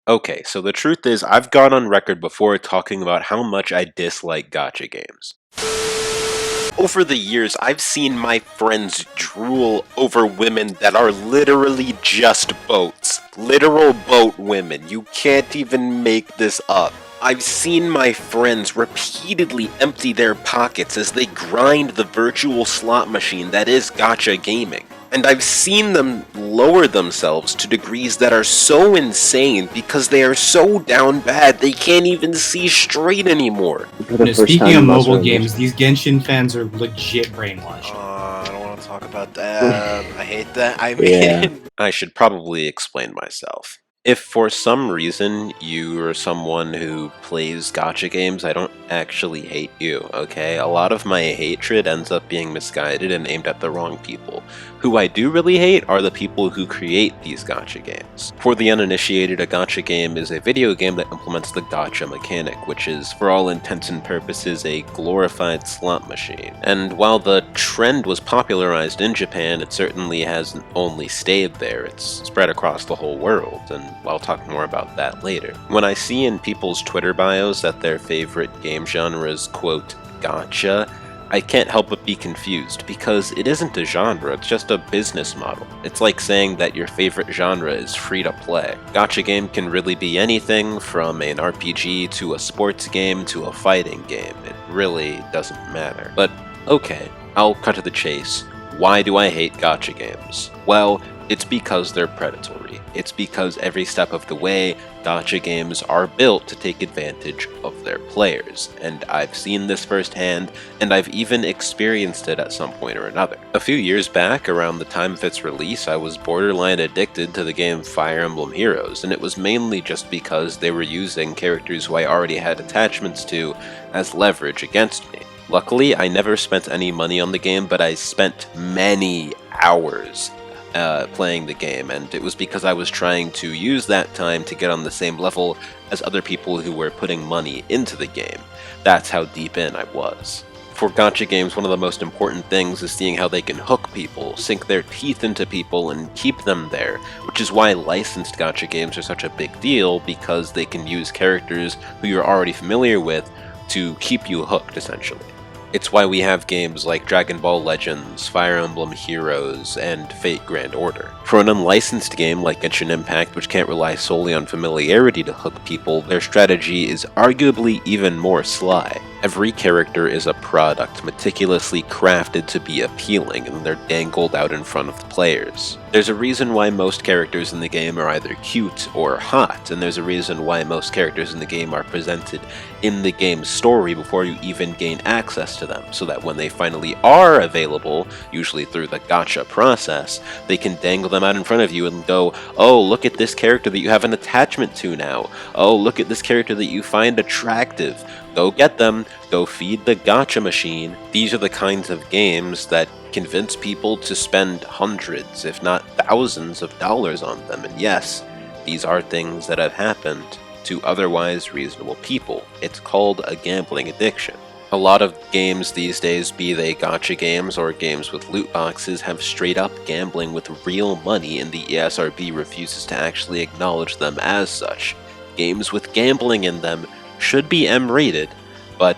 Okay, so the truth is, I've gone on record before talking about how much I dislike gacha games. Over the years, I've seen my friends drool over women that are literally just boats. Literal boat women. You can't even make this up. I've seen my friends repeatedly empty their pockets as they grind the virtual slot machine that is gacha gaming. And I've seen them lower themselves to degrees that are so insane because they are so down bad they can't even see straight anymore. Speaking of mobile games, these Genshin fans are legit brainwashed. I don't want to talk about that. I hate that. I mean, I should probably explain myself. If for some reason you are someone who plays gacha games, I don't actually hate you, okay? A lot of my hatred ends up being misguided and aimed at the wrong people. Who I do really hate are the people who create these gacha games. For the uninitiated, a gacha game is a video game that implements the gacha mechanic, which is, for all intents and purposes, a glorified slot machine. And while the trend was popularized in Japan, it certainly hasn't only stayed there, it's spread across the whole world, and I'll talk more about that later. When I see in people's Twitter bios that their favorite game genre is, quote, gacha, I can't help but be confused, because it isn't a genre, it's just a business model. It's like saying that your favorite genre is free to play. Gacha game can really be anything from an RPG to a sports game to a fighting game. It really doesn't matter. But okay, I'll cut to the chase. Why do I hate gacha games? Well, it's because they're predatory. It's because every step of the way, gacha games are built to take advantage of their players. And I've seen this firsthand, and I've even experienced it at some point or another. A few years back, around the time of its release, I was borderline addicted to the game Fire Emblem Heroes, and it was mainly just because they were using characters who I already had attachments to as leverage against me. Luckily, I never spent any money on the game, but I spent many hours playing the game, and it was because I was trying to use that time to get on the same level as other people who were putting money into the game. That's how deep in I was. For gacha games, one of the most important things is seeing how they can hook people, sink their teeth into people, and keep them there, which is why licensed gacha games are such a big deal, because they can use characters who you're already familiar with to keep you hooked, essentially. It's why we have games like Dragon Ball Legends, Fire Emblem Heroes, and Fate Grand Order. For an unlicensed game like Genshin Impact, which can't rely solely on familiarity to hook people, their strategy is arguably even more sly. Every character is a product meticulously crafted to be appealing, and they're dangled out in front of the players. There's a reason why most characters in the game are either cute or hot, and there's a reason why most characters in the game are presented in the game's story before you even gain access to them, so that when they finally are available, usually through the gacha process, they can dangle them out in front of you and go, oh, look at this character that you have an attachment to now. Oh, look at this character that you find attractive. Go get them, go feed the gacha machine. These are the kinds of games that convince people to spend hundreds, if not thousands of dollars on them. And yes, these are things that have happened to otherwise reasonable people. It's called a gambling addiction. A lot of games these days, be they gacha games or games with loot boxes, have straight up gambling with real money, and the ESRB refuses to actually acknowledge them as such. Games with gambling in them should be M-rated, but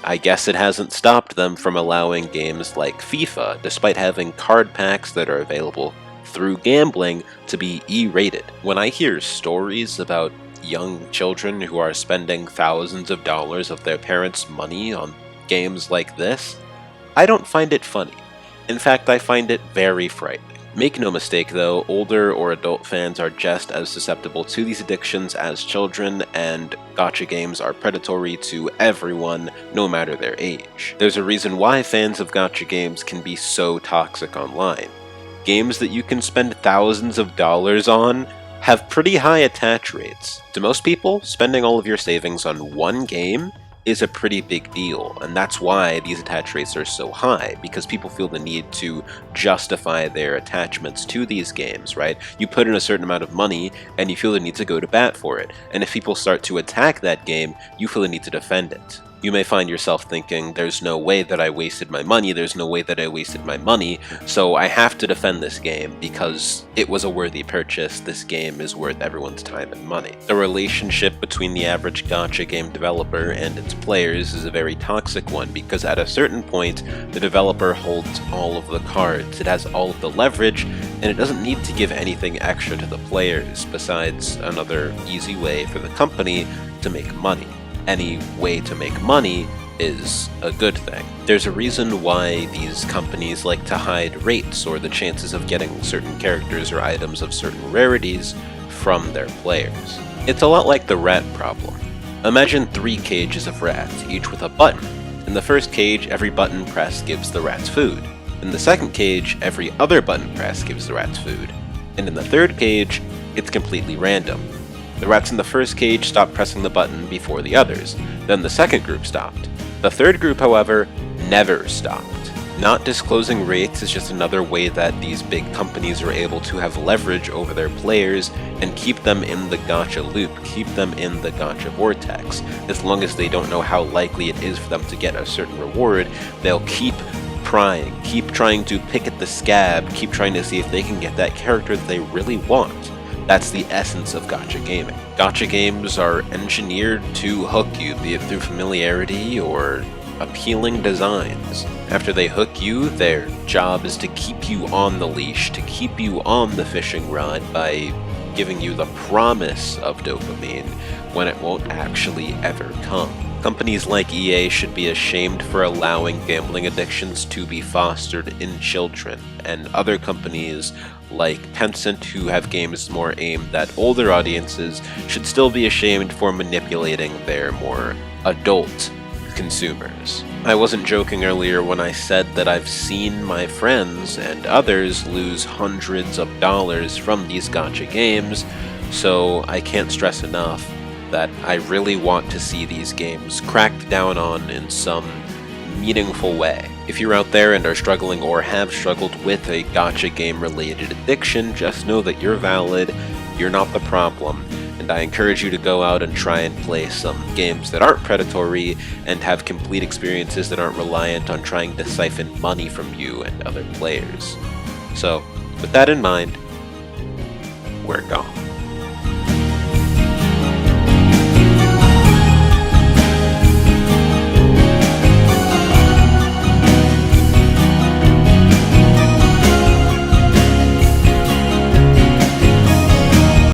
I guess it hasn't stopped them from allowing games like FIFA, despite having card packs that are available through gambling, to be E-rated. When I hear stories about young children who are spending thousands of dollars of their parents' money on games like this, I don't find it funny. In fact, I find it very frightening. Make no mistake though, older or adult fans are just as susceptible to these addictions as children, and gacha games are predatory to everyone, no matter their age. There's a reason why fans of gacha games can be so toxic online. Games that you can spend thousands of dollars on have pretty high attach rates. To most people, spending all of your savings on one game is a pretty big deal, and that's why these attach rates are so high, because people feel the need to justify their attachments to these games, right? You put in a certain amount of money, and you feel the need to go to bat for it, and if people start to attack that game, you feel the need to defend it. You may find yourself thinking, there's no way that I wasted my money, so I have to defend this game because it was a worthy purchase, this game is worth everyone's time and money. The relationship between the average gacha game developer and its players is a very toxic one because at a certain point, the developer holds all of the cards, it has all of the leverage, and it doesn't need to give anything extra to the players besides another easy way for the company to make money. Any way to make money is a good thing. There's a reason why these companies like to hide rates or the chances of getting certain characters or items of certain rarities from their players. It's a lot like the rat problem. Imagine 3 cages of rats, each with a button. In the first cage, every button pressed gives the rats food. In the second cage, every other button pressed gives the rats food. And in the third cage, it's completely random. The rats in the first cage stopped pressing the button before the others. Then the second group stopped. The third group, however, never stopped. Not disclosing rates is just another way that these big companies are able to have leverage over their players and keep them in the gacha loop, keep them in the gacha vortex. As long as they don't know how likely it is for them to get a certain reward, they'll keep trying to pick at the scab, keep trying to see if they can get that character that they really want. That's the essence of gacha gaming. Gacha games are engineered to hook you, be it through familiarity or appealing designs. After they hook you, their job is to keep you on the leash, to keep you on the fishing rod by giving you the promise of dopamine when it won't actually ever come. Companies like EA should be ashamed for allowing gambling addictions to be fostered in children, and other companies like Tencent, who have games more aimed at older audiences, should still be ashamed for manipulating their more adult consumers. I wasn't joking earlier when I said that I've seen my friends and others lose hundreds of dollars from these gacha games, so I can't stress enough that I really want to see these games cracked down on in some meaningful way. If you're out there and are struggling or have struggled with a gacha game related addiction, just know that you're valid, you're not the problem, and I encourage you to go out and try and play some games that aren't predatory and have complete experiences that aren't reliant on trying to siphon money from you and other players. So, with that in mind, we're gone.